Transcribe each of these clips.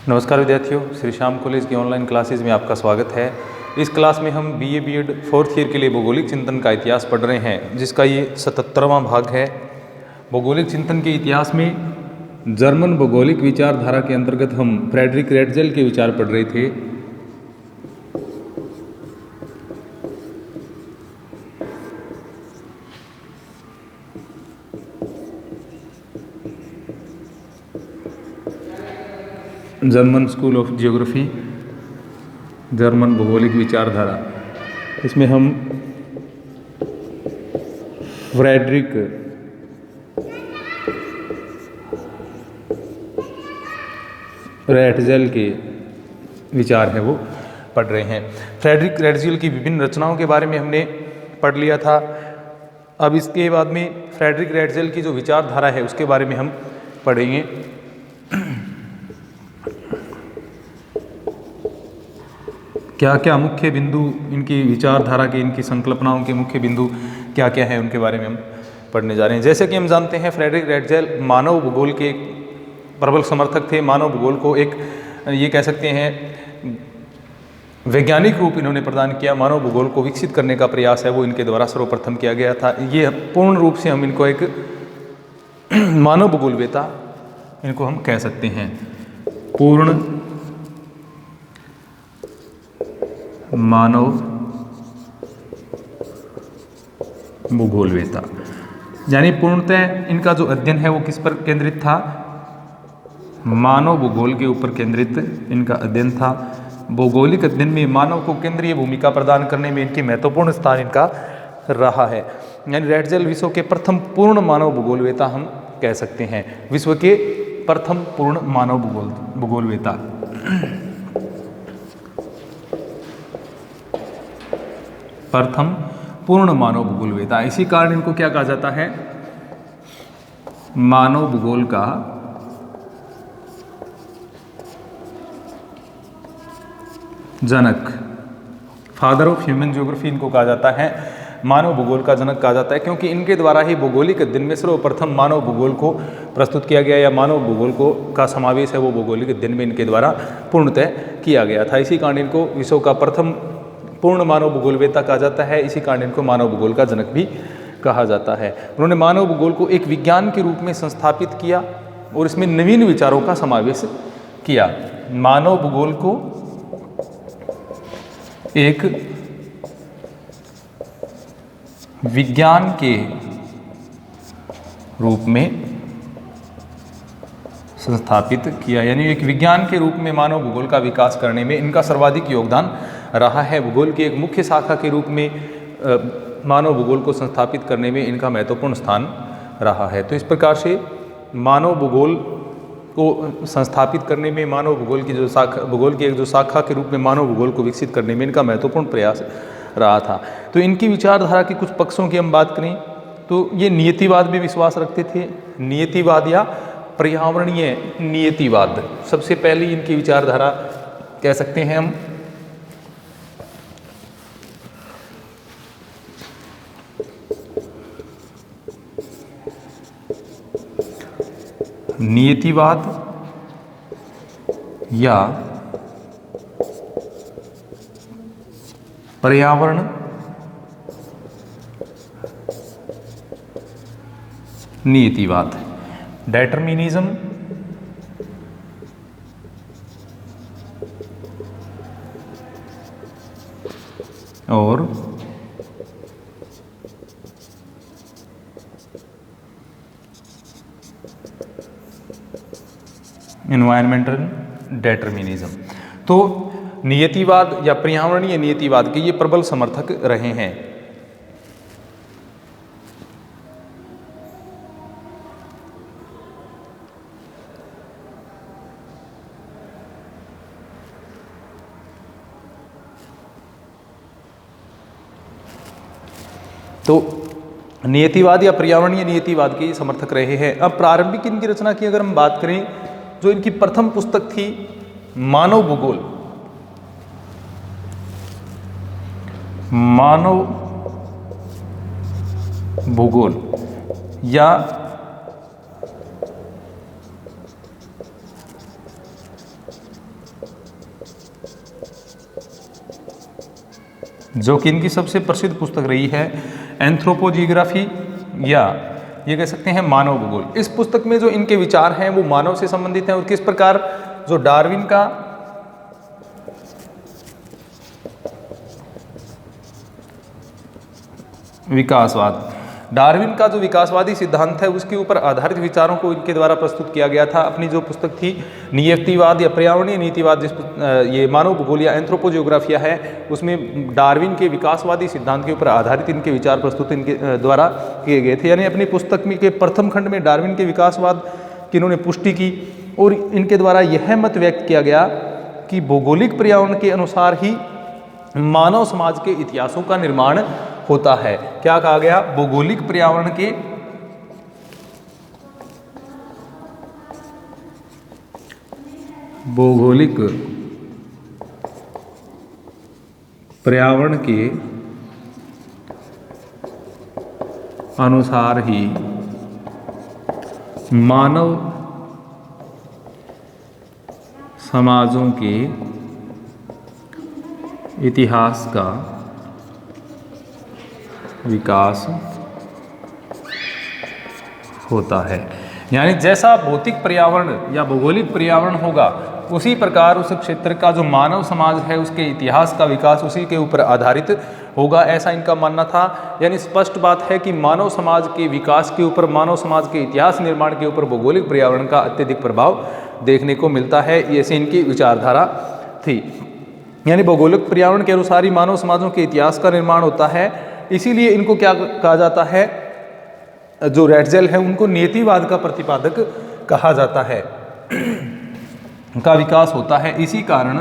नमस्कार विद्यार्थियों, श्री श्याम कॉलेज की ऑनलाइन क्लासेज में आपका स्वागत है। इस क्लास में हम बीए बीएड फोर्थ ईयर के लिए भौगोलिक चिंतन का इतिहास पढ़ रहे हैं, जिसका ये 77वां भाग है। भौगोलिक चिंतन के इतिहास में जर्मन भौगोलिक विचारधारा के अंतर्गत हम फ्रेडरिक रेटजेल के विचार पढ़ रहे थे। German school of geography, German भौगोलिक विचारधारा, इसमें हम फ्रेडरिक रेटजेल के विचार हैं वो पढ़ रहे हैं। फ्रेडरिक रेटजेल की विभिन्न रचनाओं के बारे में हमने पढ़ लिया था। अब इसके बाद में फ्रेडरिक रेटजेल की जो विचारधारा है उसके बारे में हम पढ़ेंगे। क्या क्या मुख्य बिंदु इनकी विचारधारा के, इनकी संकल्पनाओं के मुख्य बिंदु क्या क्या हैं, उनके बारे में हम पढ़ने जा रहे हैं। जैसे कि हम जानते हैं, फ्रेडरिक रेटजेल मानव भूगोल के एक प्रबल समर्थक थे। मानव भूगोल को एक ये कह सकते हैं वैज्ञानिक रूप इन्होंने प्रदान किया। मानव भूगोल को विकसित करने का प्रयास है वो इनके द्वारा सर्वप्रथम किया गया था। ये पूर्ण रूप से हम इनको एक मानव भूगोलवेता इनको हम कह सकते हैं, पूर्ण मानव भूगोलवेता। यानी पूर्णतः इनका जो अध्ययन है वो किस पर केंद्रित था? मानव भूगोल के ऊपर केंद्रित इनका अध्ययन था। भौगोलिक अध्ययन में मानव को केंद्रीय भूमिका प्रदान करने में इनकी महत्वपूर्ण स्थान इनका रहा है। यानी रेटजेल विश्व के प्रथम पूर्ण मानव भूगोलवेता हम कह सकते हैं, विश्व के प्रथम पूर्ण मानव भूगोलवेता। प्रथम पूर्ण मानव भूगोलवेता। इसी कारण इनको क्या कहा जाता है? मानव भूगोल का जनक, फादर ऑफ ह्यूमन ज्योग्राफी इनको कहा जाता है। मानव भूगोल का जनक कहा जाता है क्योंकि इनके द्वारा ही भौगोलिक अध्ययन में सर्वप्रथम मानव भूगोल को प्रस्तुत किया गया, या मानव भूगोल को का समावेश है वो भौगोलिक अध्ययन में इनके द्वारा पूर्णतः किया गया था। इसी कारण इनको विश्व का प्रथम पूर्ण मानव भूगोलवेता कहा जाता है। इसी कारण इनको मानव भूगोल का जनक भी कहा जाता है। उन्होंने मानव भूगोल को एक विज्ञान के रूप में संस्थापित किया और इसमें नवीन विचारों का समावेश किया। मानव भूगोल को एक विज्ञान के रूप में संस्थापित किया, यानी एक विज्ञान के रूप में मानव भूगोल का विकास करने में इनका सर्वाधिक योगदान रहा है। भूगोल की एक मुख्य शाखा के रूप में मानव भूगोल को संस्थापित करने में इनका महत्वपूर्ण स्थान रहा है। तो इस प्रकार से मानव भूगोल को संस्थापित करने में, मानव भूगोल की जो शाखा, भूगोल की एक जो शाखा के रूप में मानव भूगोल को विकसित करने में इनका महत्वपूर्ण प्रयास रहा था। तो इनकी विचारधारा के कुछ पक्षों की हम बात करें तो ये नियतिवाद में विश्वास रखते थे। नियतिवाद या पर्यावरणीय नियतिवाद सबसे पहली इनकी विचारधारा कह सकते हैं हम। नियतिवाद या पर्यावरण नियतिवाद, डिटरमिनिज्म और एनवायरमेंटल डिटरमिनिज्म। तो नियतिवाद या पर्यावरणीय नियतिवाद के ये प्रबल समर्थक रहे हैं। तो नियतिवाद या पर्यावरणीय नियतिवाद के समर्थक रहे हैं। अब प्रारंभिक इनकी रचना की अगर हम बात करें, जो इनकी प्रथम पुस्तक थी मानव भूगोल, मानव भूगोल या जो कि इनकी सबसे प्रसिद्ध पुस्तक रही है एंथ्रोपोजियोग्राफी, या ये कह सकते हैं मानव भूगोल। इस पुस्तक में जो इनके विचार हैं वो मानव से संबंधित हैं और किस प्रकार जो डार्विन का विकासवाद, डार्विन का जो विकासवादी सिद्धांत है उसके ऊपर आधारित विचारों को इनके द्वारा प्रस्तुत किया गया था। अपनी जो पुस्तक थी नियतिवाद या पर्यावरणीय नीतिवाद, ये मानव भूगोल या एंथ्रोपोजियोग्राफिया है, उसमें डार्विन के विकासवादी सिद्धांत के ऊपर आधारित इनके विचार प्रस्तुत इनके द्वारा किए गए थे। यानी अपनी पुस्तक में के प्रथम खंड में डार्विन के विकासवाद की इन्होंने पुष्टि की और इनके द्वारा यह मत व्यक्त किया गया कि भौगोलिक पर्यावरण के अनुसार ही मानव समाज के इतिहासों का निर्माण होता है। क्या कहा गया? भौगोलिक पर्यावरण के अनुसार ही मानव समाजों के इतिहास का विकास होता है। यानी जैसा भौतिक पर्यावरण या भौगोलिक पर्यावरण होगा उसी प्रकार उस क्षेत्र का जो मानव समाज है उसके इतिहास का विकास उसी के ऊपर आधारित होगा, ऐसा इनका मानना था। यानी स्पष्ट बात है कि मानव समाज के विकास के ऊपर, मानव समाज के इतिहास निर्माण के ऊपर भौगोलिक पर्यावरण का अत्यधिक प्रभाव देखने को मिलता है। ऐसे इनकी विचारधारा थी। यानी भौगोलिक पर्यावरण के अनुसार ही मानव समाजों के इतिहास का निर्माण होता है। इसीलिए इनको क्या कहा जाता है, जो रैटजेल है उनको नियतिवाद का प्रतिपादक कहा जाता है, का विकास होता है। इसी कारण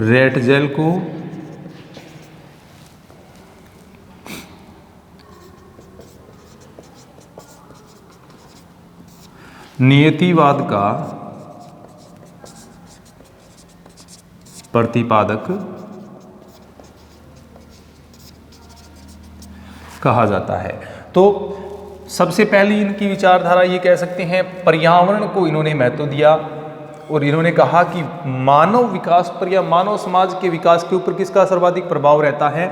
रैटजेल को नियतिवाद का प्रतिपादक कहा जाता है। तो सबसे पहली इनकी विचारधारा ये कह सकते हैं, पर्यावरण को इन्होंने महत्व दिया और इन्होंने कहा कि मानव विकास पर या मानव समाज के विकास के ऊपर किसका सर्वाधिक प्रभाव रहता है?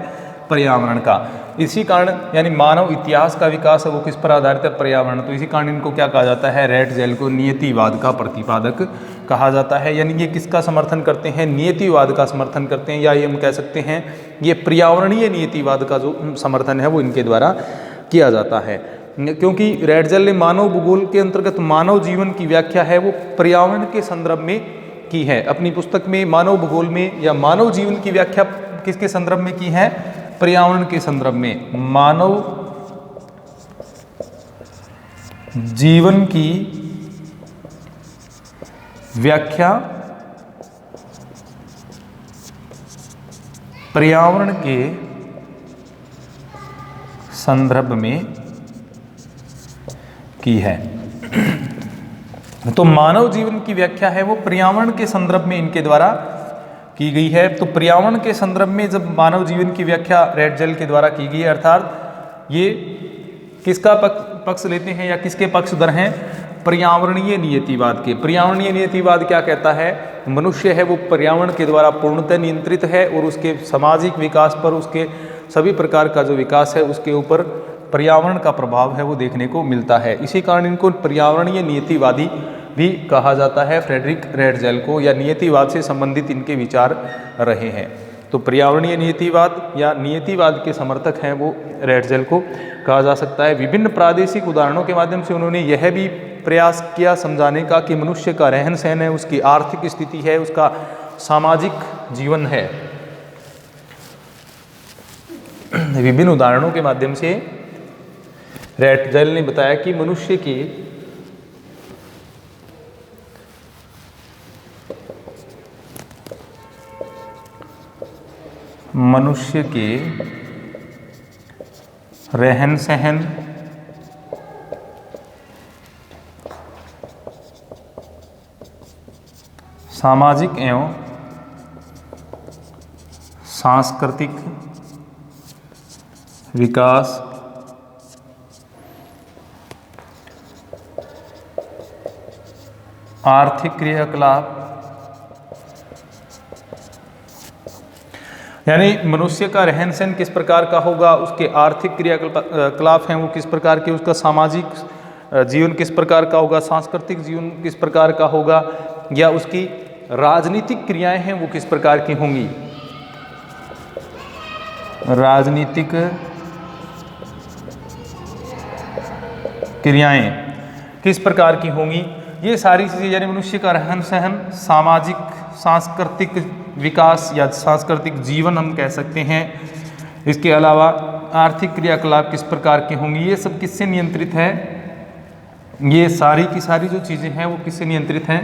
पर्यावरण का। इसी कारण यानी मानव इतिहास का विकास है वो किस पर आधारित है? पर्यावरण। तो इसी कारण इनको क्या कहा जाता है? रैटजेल को नियतिवाद का प्रतिपादक कहा जाता है। यानी ये किसका समर्थन करते हैं? नियतिवाद का समर्थन करते हैं, या ये हम कह सकते हैं ये पर्यावरणीय नियतिवाद का जो समर्थन है वो इनके द्वारा किया जाता है। क्योंकि रैटजेल ने मानव भूगोल के अंतर्गत मानव जीवन की व्याख्या है वो पर्यावरण के संदर्भ में की है। अपनी पुस्तक में मानव भूगोल में या मानव जीवन की व्याख्या किसके संदर्भ में की है? पर्यावरण के संदर्भ में। मानव जीवन की व्याख्या पर्यावरण के संदर्भ में की है। तो मानव जीवन की व्याख्या है वो पर्यावरण के संदर्भ में इनके द्वारा की गई है। तो पर्यावरण के संदर्भ में जब मानव जीवन की व्याख्या रैटजेल के द्वारा की गई है, अर्थात ये किसका पक्ष लेते हैं या किसके पक्षधर हैं? पर्यावरणीय नियतिवाद के। पर्यावरणीय नियतिवाद क्या कहता है? मनुष्य है वो पर्यावरण के द्वारा पूर्णतः नियंत्रित है और उसके सामाजिक विकास पर, उसके सभी प्रकार का जो विकास है उसके ऊपर पर्यावरण का प्रभाव है वो देखने को मिलता है। इसी कारण इनको पर्यावरणीय नियतिवादी भी कहा जाता है, फ्रेडरिक रैटजेल को, या नियतिवाद से संबंधित इनके विचार रहे हैं। तो पर्यावरणीय नियतिवाद या नियतिवाद के समर्थक हैं वो रैटजेल को कहा जा सकता है। विभिन्न प्रादेशिक उदाहरणों के माध्यम से उन्होंने यह भी प्रयास किया समझाने का कि मनुष्य का रहन सहन है, उसकी आर्थिक स्थिति है, उसका सामाजिक जीवन है। विभिन्न उदाहरणों के माध्यम से रैटजेल ने बताया कि मनुष्य के रहन सहन, सामाजिक एवं सांस्कृतिक विकास, आर्थिक क्रियाकलाप यानी मनुष्य का रहन सहन किस प्रकार का होगा, उसके आर्थिक क्रियाकलाप हैं वो किस प्रकार के, उसका सामाजिक जीवन किस प्रकार का होगा, सांस्कृतिक जीवन किस प्रकार का होगा, या उसकी राजनीतिक क्रियाएं हैं वो किस प्रकार की होंगी, राजनीतिक क्रियाएं किस प्रकार की होंगी। ये सारी चीज़ें यानी मनुष्य का रहन सहन, सामाजिक सांस्कृतिक विकास या सांस्कृतिक जीवन हम कह सकते हैं। इसके अलावा आर्थिक क्रियाकलाप किस प्रकार की होंगी, ये सब किससे नियंत्रित है, ये सारी की सारी जो चीज़ें हैं वो किससे नियंत्रित हैं,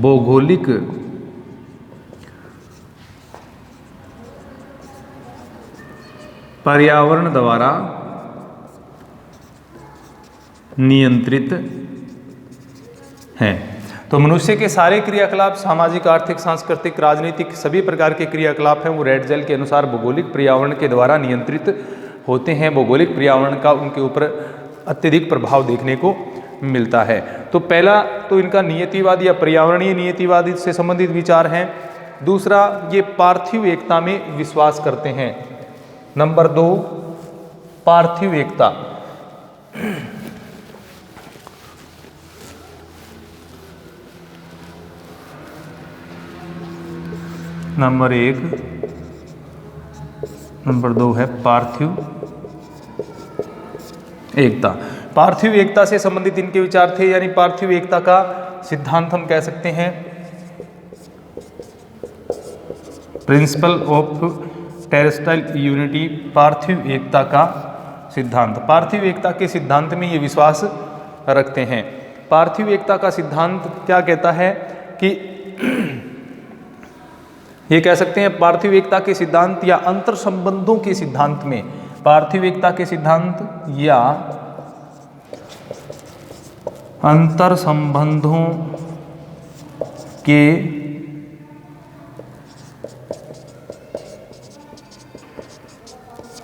भौगोलिक पर्यावरण द्वारा नियंत्रित हैं। तो मनुष्य के सारे क्रियाकलाप, सामाजिक, आर्थिक, सांस्कृतिक, राजनीतिक सभी प्रकार के क्रियाकलाप हैं वो रेडजेल के अनुसार भौगोलिक पर्यावरण के द्वारा नियंत्रित होते हैं। भौगोलिक पर्यावरण का उनके ऊपर अत्यधिक प्रभाव देखने को मिलता है। तो पहला तो इनका नियतिवादी या पर्यावरणीय नियतिवादी से संबंधित विचार हैं। दूसरा, ये पार्थिव एकता में विश्वास करते हैं। नंबर 2, पार्थिव एकता। नंबर 1, नंबर 2 है पार्थिव एकता। पार्थिव एकता से संबंधित इनके विचार थे, यानी पार्थिव एकता का सिद्धांत हम कह सकते हैं प्रिंसिपल ऑफ टेरेस्ट्रियल यूनिटी, पार्थिव एकता का सिद्धांत। पार्थिव एकता के सिद्धांत में ये विश्वास रखते हैं। पार्थिव एकता का सिद्धांत क्या कहता है कि ये कह सकते हैं पार्थिव एकता के सिद्धांत या अंतर संबंधों के सिद्धांत में, पार्थिव एकता के सिद्धांत या अंतर संबंधों के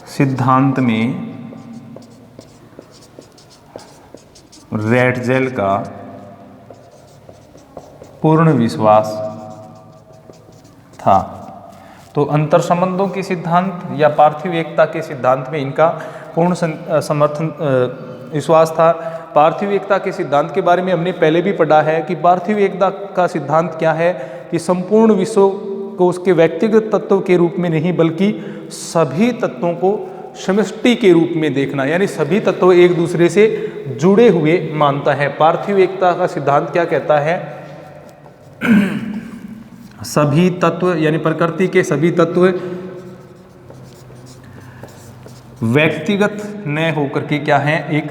सिद्धांत में रेडजेल का पूर्ण विश्वास था। तो अंतर संबंधों के सिद्धांत या पार्थिव एकता के सिद्धांत में इनका पूर्ण समर्थन विश्वास था। पार्थिव एकता के सिद्धांत के बारे में हमने पहले भी पढ़ा है कि पार्थिव एकता का सिद्धांत क्या है कि संपूर्ण विश्व को उसके व्यक्तिगत तत्व के रूप में नहीं बल्कि सभी तत्वों को समष्टि के रूप में देखना, यानी सभी तत्व एक दूसरे से जुड़े हुए मानता है। पार्थिव एकता का सिद्धांत क्या कहता है, सभी तत्व यानी प्रकृति के सभी तत्व व्यक्तिगत न होकर के क्या है, एक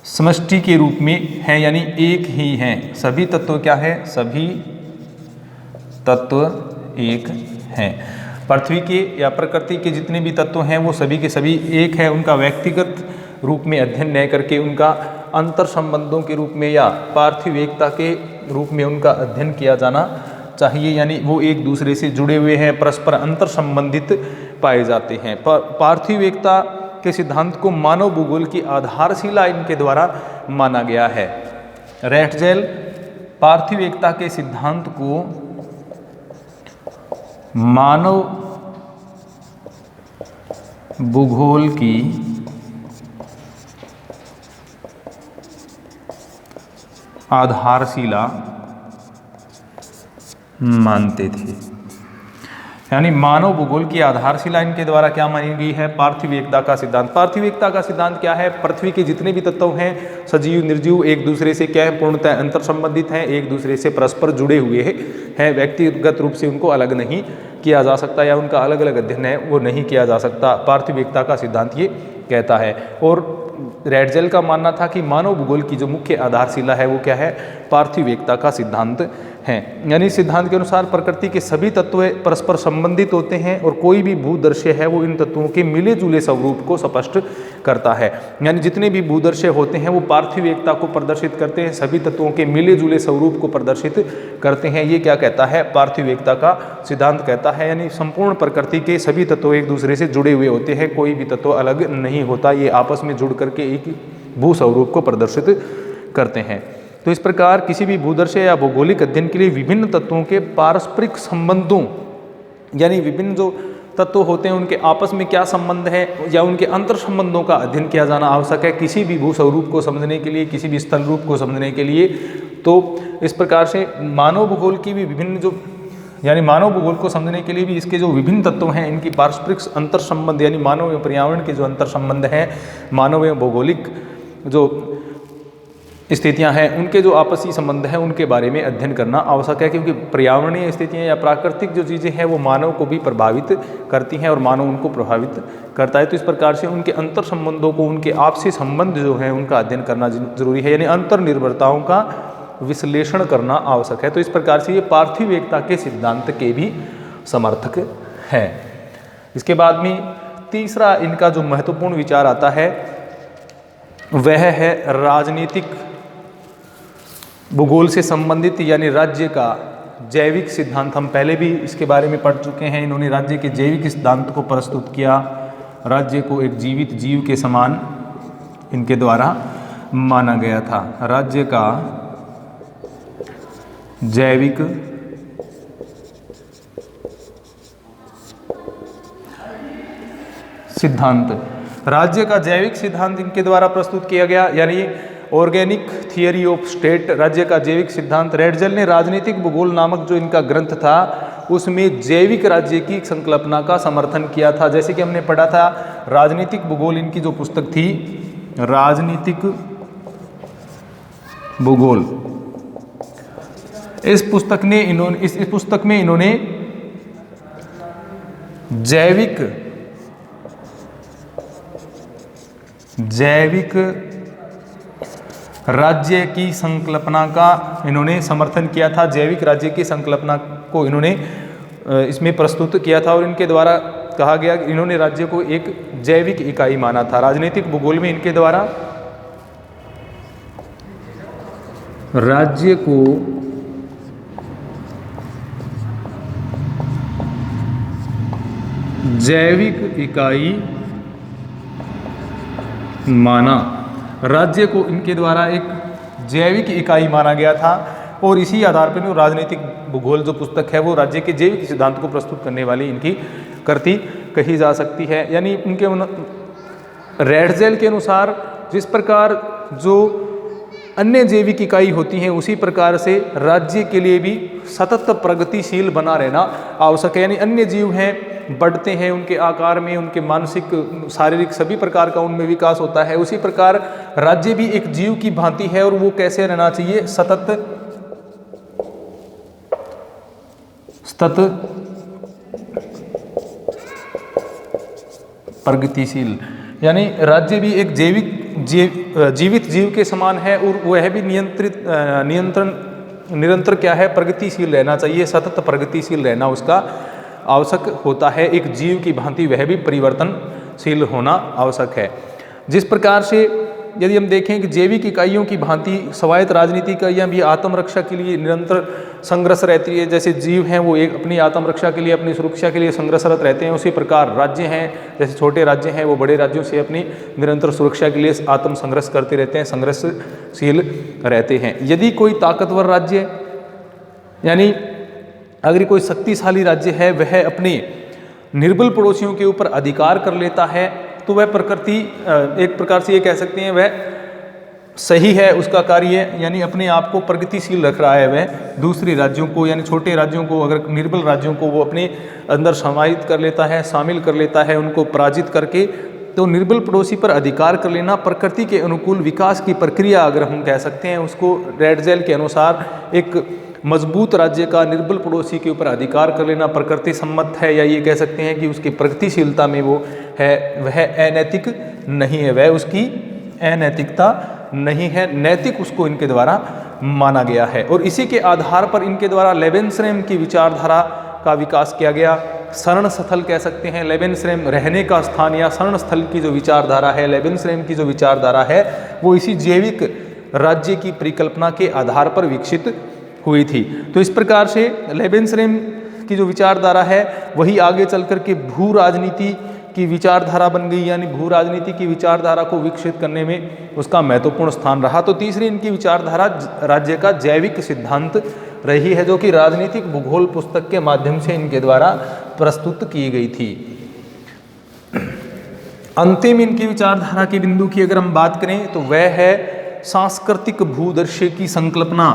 समष्टि के रूप में है, यानी एक ही हैं। सभी तत्व क्या है, सभी तत्व एक हैं। पृथ्वी के या प्रकृति के जितने भी तत्व हैं वो सभी के सभी एक है। उनका व्यक्तिगत रूप में अध्ययन न करके उनका अंतर संबंधों के रूप में या पार्थिव एकता के रूप में उनका अध्ययन किया जाना चाहिए, यानी वो एक दूसरे से जुड़े हुए हैं, परस्पर अंतर संबंधित पाए जाते हैं। पार्थिव एकता के सिद्धांत को मानव भूगोल की आधारशिला इनके द्वारा माना गया है। रेडजेल पार्थिव एकता के सिद्धांत को मानव भूगोल की आधारशिला मानते थे, यानी मानव भूगोल की आधारशिला इनके द्वारा क्या मानी गई है, पार्थिव एकता का सिद्धांत। पार्थिव एकता का सिद्धांत क्या है, पृथ्वी के जितने भी तत्व हैं सजीव निर्जीव एक दूसरे से क्या है, पूर्णतः अंतर संबंधित हैं, एक दूसरे से परस्पर जुड़े हुए हैं, व्यक्तिगत रूप से उनको अलग नहीं किया जा सकता या उनका अलग अलग अध्ययन है वो नहीं किया जा सकता। पार्थिव एकता का सिद्धांत ये कहता है। और रेडजेल का मानना था कि मानव भूगोल की जो मुख्य आधारशिला है वो क्या है, पार्थिव एकता का सिद्धांत है। यानी सिद्धांत के अनुसार प्रकृति के सभी तत्व परस्पर संबंधित होते हैं और कोई भी भूदृश्य है वो इन तत्वों के मिले जुले स्वरूप को स्पष्ट करता है। यानी जितने भी भूदृश्य होते हैं वो पार्थिव एकता को प्रदर्शित करते हैं, सभी तत्वों के मिले जुले स्वरूप को प्रदर्शित करते हैं। ये क्या कहता है, पार्थिव एकता का सिद्धांत कहता है। यानी संपूर्ण प्रकृति के सभी तत्व एक दूसरे से जुड़े हुए होते हैं, कोई भी तत्व अलग नहीं होता, ये आपस में जुड़ करके एक भू स्वरूप को प्रदर्शित करते हैं। तो इस प्रकार किसी भी भूदर्शीय या भौगोलिक अध्ययन के लिए विभिन्न तत्वों के पारस्परिक संबंधों, यानी विभिन्न जो तत्व होते हैं उनके आपस में क्या संबंध है या उनके अंतर संबंधों का अध्ययन किया जाना आवश्यक है किसी भी भू स्वरूप को समझने के लिए, किसी भी स्थल रूप को समझने के लिए। तो इस प्रकार से मानव भूगोल की भी विभिन्न जो, यानी मानव भूगोल को समझने के लिए भी इसके जो विभिन्न तत्व हैं इनकी पारस्परिक अंतर संबंध, यानी मानव एवं पर्यावरण के जो अंतर संबंध हैं, मानव एवं भौगोलिक जो स्थितियां हैं उनके जो आपसी संबंध हैं उनके बारे में अध्ययन करना आवश्यक है, क्योंकि पर्यावरणीय स्थितियां या प्राकृतिक जो चीज़ें हैं वो मानव को भी प्रभावित करती हैं और मानव उनको प्रभावित करता है। तो इस प्रकार से उनके अंतर संबंधों को, उनके आपसी संबंध जो है उनका अध्ययन करना जरूरी है, यानी अंतर निर्भरताओं का विश्लेषण करना आवश्यक है। तो इस प्रकार से ये पार्थिव एकता के सिद्धांत के भी समर्थक हैं। इसके बाद में तीसरा इनका जो महत्वपूर्ण विचार आता है वह है राजनीतिक भूगोल से संबंधित, यानी राज्य का जैविक सिद्धांत। हम पहले भी इसके बारे में पढ़ चुके हैं। इन्होंने राज्य के जैविक सिद्धांत को प्रस्तुत किया। राज्य को एक जीवित जीव के समान इनके द्वारा माना गया था। राज्य का जैविक सिद्धांत, राज्य का जैविक सिद्धांत इनके द्वारा प्रस्तुत किया गया, यानी ऑर्गेनिक थियरी ऑफ स्टेट, राज्य का जैविक सिद्धांत। रेडजल ने राजनीतिक भूगोल नामक जो इनका ग्रंथ था उसमें जैविक राज्य की संकल्पना का समर्थन किया था। जैसे कि हमने पढ़ा था राजनीतिक भूगोल इनकी जो पुस्तक थी, राजनीतिक भूगोल, इस पुस्तक में इन्होंने जैविक राज्य की संकल्पना का इन्होंने समर्थन किया था। जैविक राज्य की संकल्पना को इन्होंने इसमें प्रस्तुत किया था और इनके द्वारा कहा गया कि इन्होंने राज्य को एक जैविक इकाई माना था। राजनीतिक भूगोल में इनके द्वारा राज्य को जैविक इकाई माना, राज्य को इनके द्वारा एक जैविक इकाई माना गया था और इसी आधार पर राजनीतिक भूगोल जो पुस्तक है वो राज्य के जैविक सिद्धांत को प्रस्तुत करने वाली इनकी कृति कही जा सकती है। यानी उनके रेडजेल के अनुसार जिस प्रकार जो अन्य जैविक इकाई होती हैं उसी प्रकार से राज्य के लिए भी सतत प्रगतिशील बना रहना आवश्यक है। यानी अन्य जीव हैं, बढ़ते हैं, उनके आकार में, उनके मानसिक शारीरिक सभी प्रकार का उनमें विकास होता है, उसी प्रकार राज्य भी एक जीव की भांति है और वो कैसे रहना चाहिए, सतत प्रगतिशील। यानी राज्य भी एक जीवित जीव के समान है और वह भी निरंतर क्या है, प्रगतिशील रहना चाहिए, सतत प्रगतिशील रहना उसका आवश्यक होता है। एक जीव की भांति वह भी परिवर्तनशील होना आवश्यक है। जिस प्रकार से यदि हम देखें कि जैविक इकाइयों की भांति स्वायत्त राजनीतिक इकाइयाँ भी आत्मरक्षा के लिए निरंतर संघर्ष रहती है। जैसे जीव हैं वो एक अपनी आत्मरक्षा के लिए, अपनी सुरक्षा के लिए संघर्षरत रहते हैं, उसी प्रकार राज्य हैं, जैसे छोटे राज्य हैं वो बड़े राज्यों से अपनी निरंतर सुरक्षा के लिए आत्म संघर्ष करते रहते हैं, संघर्षशील रहते हैं। यदि कोई ताकतवर राज्य, यानी अगर कोई शक्तिशाली राज्य है, वह अपने निर्बल पड़ोसियों के ऊपर अधिकार कर लेता है तो वह प्रकृति एक प्रकार से ये कह सकते हैं वह सही है उसका कार्य, यानी अपने आप को प्रगतिशील रख रहा है। वह दूसरे राज्यों को, यानी छोटे राज्यों को, अगर निर्बल राज्यों को वो अपने अंदर समाहित कर लेता है, शामिल कर लेता है, उनको पराजित करके, तो निर्बल पड़ोसी पर अधिकार कर लेना प्रकृति के अनुकूल विकास की प्रक्रिया अगर हम कह सकते हैं, उसको रेडजेल के अनुसार एक मजबूत राज्य का निर्बल पड़ोसी के ऊपर अधिकार कर लेना प्रकृति सम्मत है, या ये कह सकते हैं कि उसकी प्रगतिशीलता में वो है वह अनैतिक नहीं है, वह उसकी अनैतिकता नहीं है, नैतिक उसको इनके द्वारा माना गया है। और इसी के आधार पर इनके द्वारा लेबेनश्रेम की विचारधारा का विकास किया गया। शरण स्थल कह सकते हैं, लेबेनश्रेम रहने का स्थान या शरण स्थल की जो विचारधारा है, लेबेनश्रेम की जो विचारधारा है वो इसी जैविक राज्य की परिकल्पना के आधार पर विकसित हुई थी। तो इस प्रकार से लेबेनश्रेम की जो विचारधारा है वही आगे चल कर के भू राजनीति की विचारधारा बन गई, यानी भू राजनीति की विचारधारा को विकसित करने में उसका महत्वपूर्ण स्थान रहा। तो तीसरी इनकी विचारधारा राज्य का जैविक सिद्धांत रही है, जो कि राजनीतिक भूगोल पुस्तक के माध्यम से इनके द्वारा प्रस्तुत की गई थी। अंतिम इनकी विचारधारा के बिंदु की अगर हम बात करें तो वह है सांस्कृतिक भूदर्शे की संकल्पना।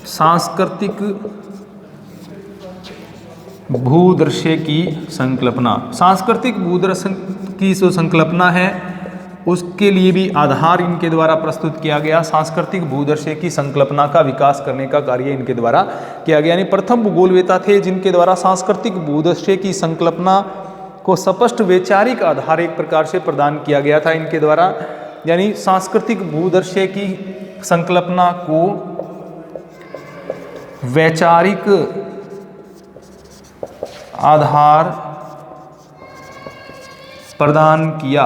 सांस्कृतिक भूदर्शे की संकल्पना, सांस्कृतिक भूदर्शन की जो संकल्पना है उसके लिए भी आधार इनके द्वारा प्रस्तुत किया गया। सांस्कृतिक भूदर्शे की संकल्पना का विकास करने का कार्य इनके द्वारा किया गया, यानी प्रथम भूगोलवेता थे जिनके द्वारा सांस्कृतिक भूदर्शे की संकल्पना को स्पष्ट वैचारिक आधार एक प्रकार से प्रदान किया गया था इनके द्वारा, यानी सांस्कृतिक भूदर्शे की संकल्पना को वैचारिक आधार प्रदान किया।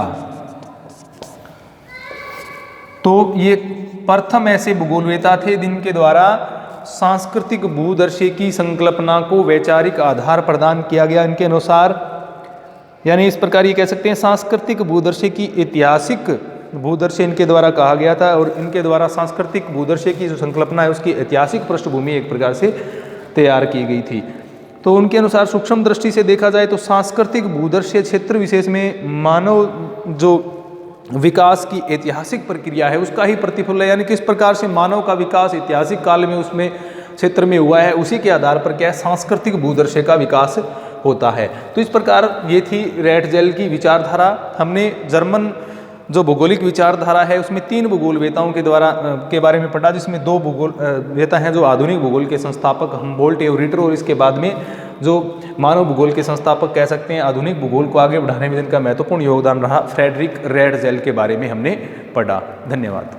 तो ये प्रथम ऐसे भूगोलवेता थे जिनके द्वारा सांस्कृतिक भूदर्शे की संकल्पना को वैचारिक आधार प्रदान किया गया इनके अनुसार, यानी इस प्रकार ये कह सकते हैं सांस्कृतिक भूदर्शे की ऐतिहासिक भूदर्शे इनके द्वारा कहा गया था, और इनके द्वारा सांस्कृतिक भूदर्शे की जो संकल्पना है उसकी ऐतिहासिक पृष्ठभूमि एक प्रकार से तैयार की गई थी। तो उनके अनुसार सूक्ष्म दृष्टि से देखा जाए तो सांस्कृतिक भूदर्शे क्षेत्र विशेष में मानव जो विकास की ऐतिहासिक प्रक्रिया है उसका ही प्रतिफल है, यानी किस प्रकार से मानव का विकास ऐतिहासिक काल में उसमें क्षेत्र में हुआ है, उसी के आधार पर क्या है सांस्कृतिक भूदर्शे का विकास होता है। तो इस प्रकार ये थी रैटजेल की विचारधारा। हमने जर्मन जो भौगोलिक विचारधारा है उसमें 3 भूगोलवेताओं के द्वारा के बारे में पढ़ा, जिसमें 2 भूगोलवेता हैं जो आधुनिक भूगोल के संस्थापक हम्बोल्ट एवं रिटर, और इसके बाद में जो मानव भूगोल के संस्थापक कह सकते हैं आधुनिक भूगोल को आगे बढ़ाने में जिनका महत्वपूर्ण योगदान रहा फ्रेडरिक रैटजेल के बारे में हमने पढ़ा। धन्यवाद।